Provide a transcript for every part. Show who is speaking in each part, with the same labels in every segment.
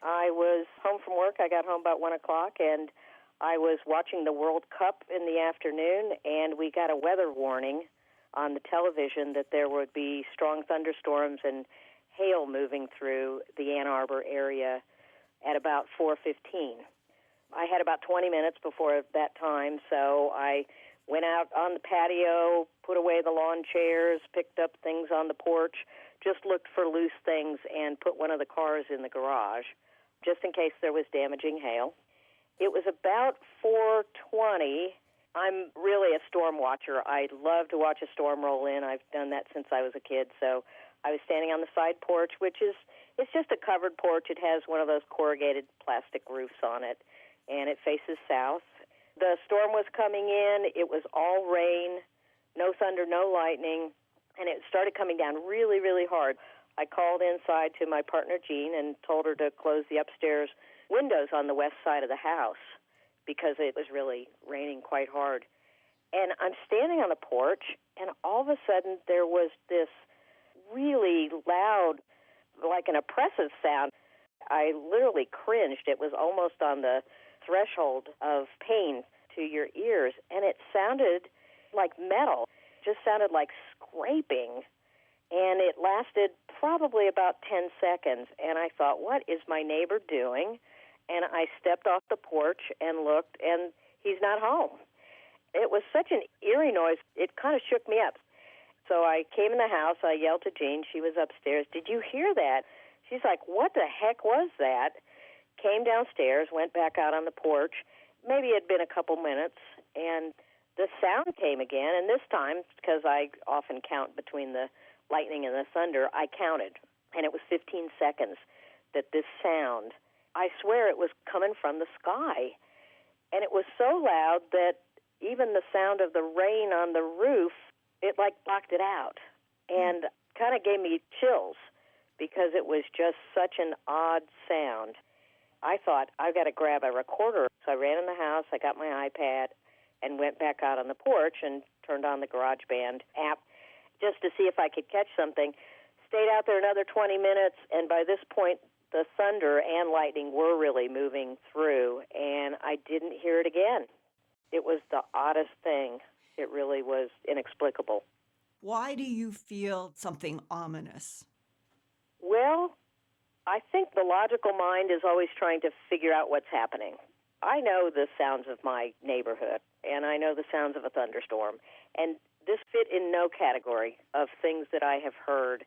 Speaker 1: I was home from work. I got home about 1 o'clock, and I was watching the World Cup in the afternoon, and we got a weather warning on the television that there would be strong thunderstorms and hail moving through the Ann Arbor area at about 4:15. I had about 20 minutes before that time, so I went out on the patio, put away the lawn chairs, picked up things on the porch, just looked for loose things, and put one of the cars in the garage, just in case there was damaging hail. It was about 4:20. I'm really a storm watcher. I love to watch a storm roll in. I've done that since I was a kid. So I was standing on the side porch, it's just a covered porch. It has one of those corrugated plastic roofs on it, and it faces south. The storm was coming in. It was all rain, no thunder, no lightning, and it started coming down really, really hard. I called inside to my partner, Jean, and told her to close the upstairs windows on the west side of the house because it was really raining quite hard. And I'm standing on the porch, and all of a sudden there was this really loud, like an oppressive sound. I literally cringed. It was almost on the threshold of pain to your ears, and it sounded like metal. It just sounded like scraping, and it lasted probably about 10 seconds, and I thought, what is my neighbor doing? And I stepped off the porch and looked, and he's not home. It was such an eerie noise, it kind of shook me up. So I came in the house, I yelled to Jean, she was upstairs, did you hear that? She's like, what the heck was that? Came downstairs, went back out on the porch. Maybe it had been a couple minutes, and the sound came again, and this time, because I often count between the lightning and the thunder, I counted, and it was 15 seconds that this sound, I swear it was coming from the sky. And it was so loud that even the sound of the rain on the roof, it like blocked it out, and kind of gave me chills because it was just such an odd sound. I thought, I've got to grab a recorder. So I ran in the house, I got my iPad, and went back out on the porch and turned on the GarageBand app just to see if I could catch something. Stayed out there another 20 minutes, and by this point, the thunder and lightning were really moving through, and I didn't hear it again. It was the oddest thing. It really was inexplicable.
Speaker 2: Why do you feel something ominous?
Speaker 1: Well, I think the logical mind is always trying to figure out what's happening. I know the sounds of my neighborhood, and I know the sounds of a thunderstorm, and this fit in no category of things that I have heard.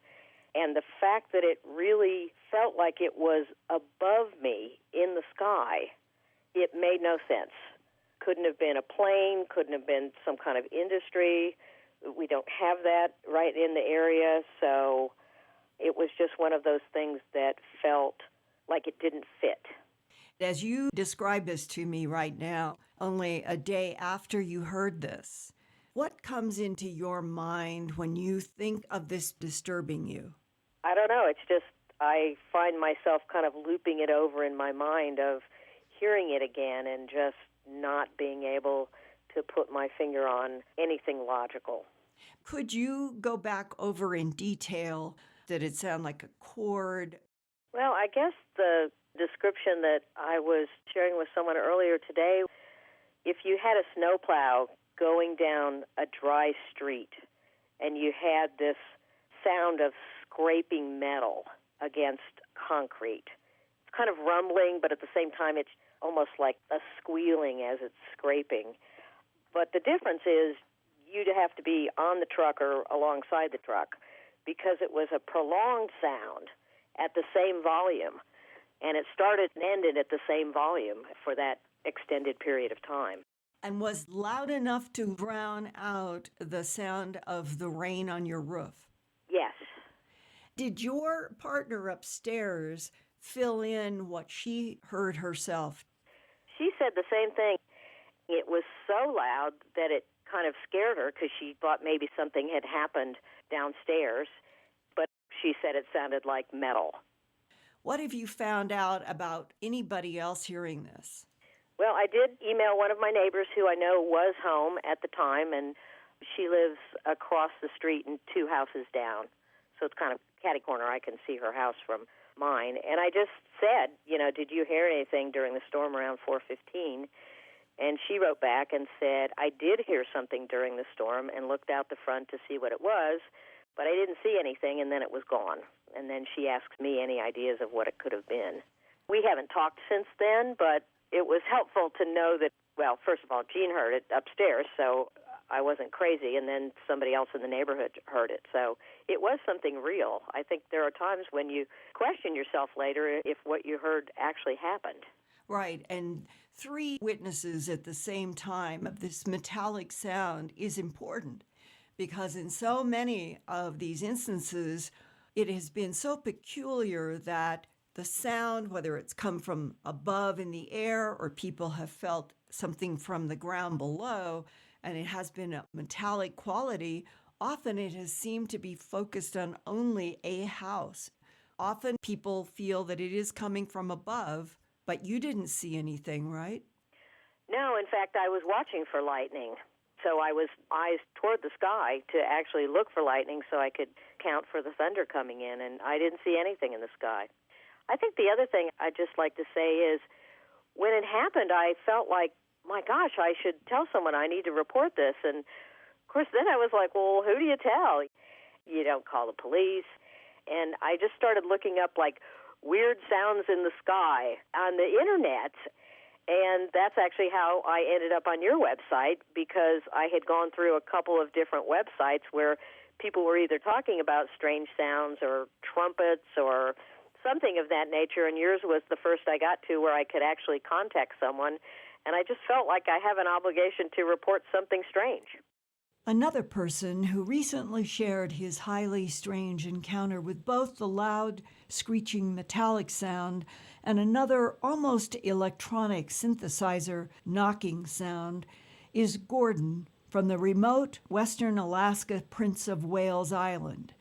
Speaker 1: And the fact that it really felt like it was above me in the sky, it made no sense. Couldn't have been a plane, couldn't have been some kind of industry. We don't have that right in the area, so it was just one of those things that felt like it didn't fit.
Speaker 2: As you describe this to me right now, only a day after you heard this, what comes into your mind when you think of this disturbing you?
Speaker 1: I don't know. It's just I find myself kind of looping it over in my mind of hearing it again and just not being able to put my finger on anything logical.
Speaker 2: Could you go back over in detail? Did it sound like a chord?
Speaker 1: Well, I guess the description that I was sharing with someone earlier today, if you had a snowplow going down a dry street and you had this sound of scraping metal against concrete, it's kind of rumbling, but at the same time it's almost like a squealing as it's scraping. But the difference is you'd have to be on the truck or alongside the truck because it was a prolonged sound at the same volume, and it started and ended at the same volume for that extended period of time.
Speaker 2: And was loud enough to drown out the sound of the rain on your roof?
Speaker 1: Yes.
Speaker 2: Did your partner upstairs fill in what she heard herself?
Speaker 1: She said the same thing. It was so loud that it kind of scared her because she thought maybe something had happened downstairs, but she said it sounded like metal.
Speaker 2: What have you found out about anybody else hearing this?
Speaker 1: Well, I did email one of my neighbors who I know was home at the time, and she lives across the street and 2 houses down. So it's kind of catty corner. I can see her house from mine. And I just said, did you hear anything during the storm around 4:15? And she wrote back and said, I did hear something during the storm and looked out the front to see what it was, but I didn't see anything, and then it was gone. And then she asked me any ideas of what it could have been. We haven't talked since then, but it was helpful to know that, well, first of all, Jean heard it upstairs, so I wasn't crazy, and then somebody else in the neighborhood heard it. So it was something real. I think there are times when you question yourself later if what you heard actually happened.
Speaker 2: Right, and 3 witnesses at the same time of this metallic sound is important because in so many of these instances, it has been so peculiar that the sound, whether it's come from above in the air or people have felt something from the ground below, and it has been a metallic quality, often it has seemed to be focused on only a house. Often people feel that it is coming from above, but you didn't see anything, right?
Speaker 1: No, in fact, I was watching for lightning. So I was eyes toward the sky to actually look for lightning so I could count for the thunder coming in, and I didn't see anything in the sky. I think the other thing I'd just like to say is when it happened, I felt like, my gosh, I should tell someone, I need to report this. And, of course, then I was like, well, who do you tell? You don't call the police. And I just started looking up, like, weird sounds in the sky on the Internet. And that's actually how I ended up on your website, because I had gone through a couple of different websites where people were either talking about strange sounds or trumpets or something of that nature, and yours was the first I got to where I could actually contact someone, and I just felt like I have an obligation to report something strange.
Speaker 2: Another person who recently shared his highly strange encounter with both the loud, screeching metallic sound and another almost electronic synthesizer knocking sound is Gordon from the remote western Alaska Prince of Wales Island.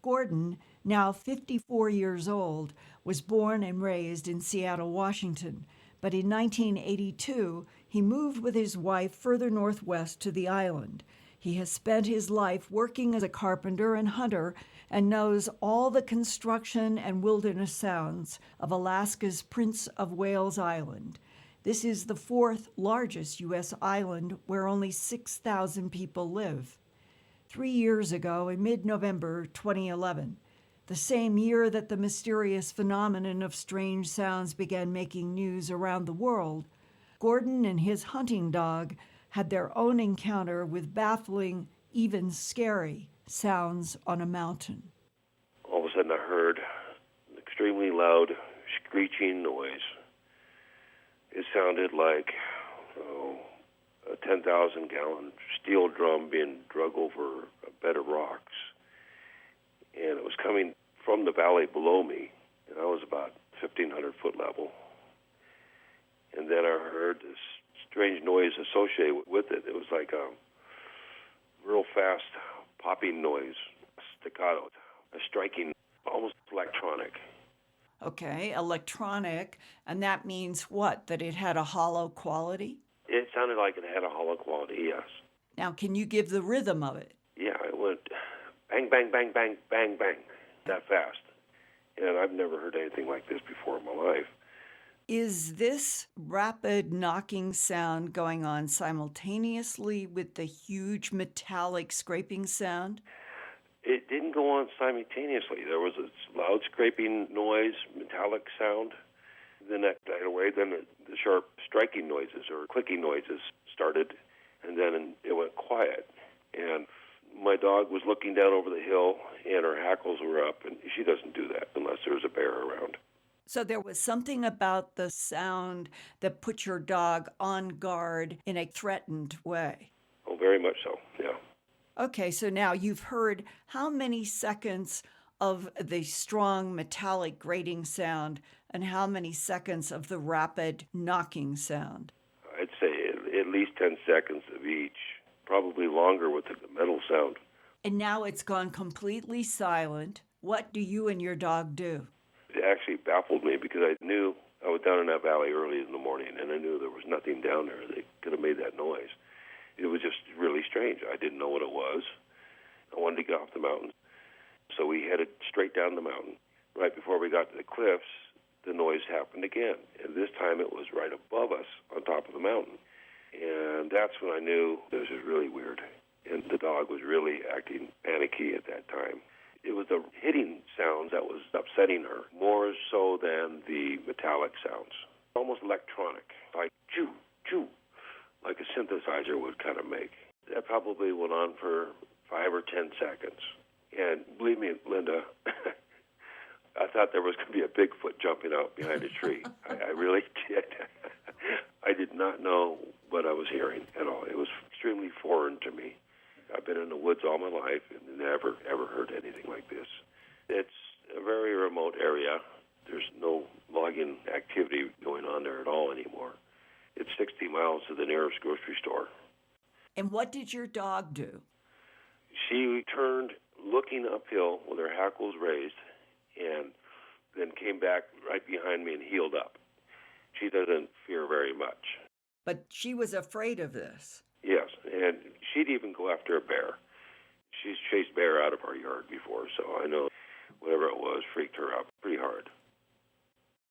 Speaker 2: Gordon, now 54 years old, was born and raised in Seattle, Washington, but in 1982 he moved with his wife further northwest to the island. He has spent his life working as a carpenter and hunter and knows all the construction and wilderness sounds of Alaska's Prince of Wales Island. This is the 4th largest U.S. island where only 6,000 people live. 3 years ago, in mid-November 2011, the same year that the mysterious phenomenon of strange sounds began making news around the world, Gordon and his hunting dog had their own encounter with baffling, even scary, sounds on a mountain.
Speaker 3: All of a sudden I heard an extremely loud screeching noise. It sounded like a 10,000-gallon steel drum being drug over a bed of rocks. And it was coming from the valley below me, and I was about 1,500-foot level. And then I heard this strange noise associated with it. It was like a real fast popping noise, staccato, a striking, almost electronic.
Speaker 2: Okay, electronic, and that means what? That it had a hollow quality?
Speaker 3: It sounded like it had a hollow quality, yes.
Speaker 2: Now, can you give the rhythm of it?
Speaker 3: Yeah, it went bang, bang, bang, bang, bang, bang, that fast. And I've never heard anything like this before in my life.
Speaker 2: Is this rapid knocking sound going on simultaneously with the huge metallic scraping sound?
Speaker 3: It didn't go on simultaneously. There was a loud scraping noise, metallic sound. Then that died away. Then the sharp striking noises or clicking noises started, and then it went quiet. And my dog was looking down over the hill, and her hackles were up, and she doesn't do that unless there's a bear around.
Speaker 2: So there was something about the sound that put your dog on guard in a threatened way.
Speaker 3: Oh, very much so, yeah.
Speaker 2: Okay, so now you've heard how many seconds of the strong metallic grating sound and how many seconds of the rapid knocking sound?
Speaker 3: I'd say at least 10 seconds of each, probably longer with the metal sound.
Speaker 2: And now it's gone completely silent. What do you and your dog do?
Speaker 3: It actually baffled me because I knew I was down in that valley early in the morning, and I knew there was nothing down there that could have made that noise. It was just really strange. I didn't know what it was. I wanted to get off the mountain. So we headed straight down the mountain. right before we got to the cliffs, the noise happened again. And this time it was right above us on top of the mountain. And that's when I knew this was really weird. And the dog was really acting panicky at that time. It was the hitting sounds that was upsetting her, more so than the metallic sounds. Almost electronic, like choo, choo, like a synthesizer would kind of make. That probably went on for 5 or 10 seconds. And believe me, Linda, I thought there was going to be a Bigfoot jumping out behind a tree. I really did. I did not know what I was hearing at all. It was extremely foreign to me. I've been in the woods all my life and never, ever heard anything like this. It's a very remote area. There's no logging activity going on there at all anymore. It's 60 miles to the nearest grocery store.
Speaker 2: And what did your dog do?
Speaker 3: She turned looking uphill with her hackles raised and then came back right behind me and heeled up. She doesn't fear very much.
Speaker 2: But she was afraid of this.
Speaker 3: Yes, and she'd even go after a bear. She's chased bear out of our yard before, so I know whatever it was freaked her out pretty hard.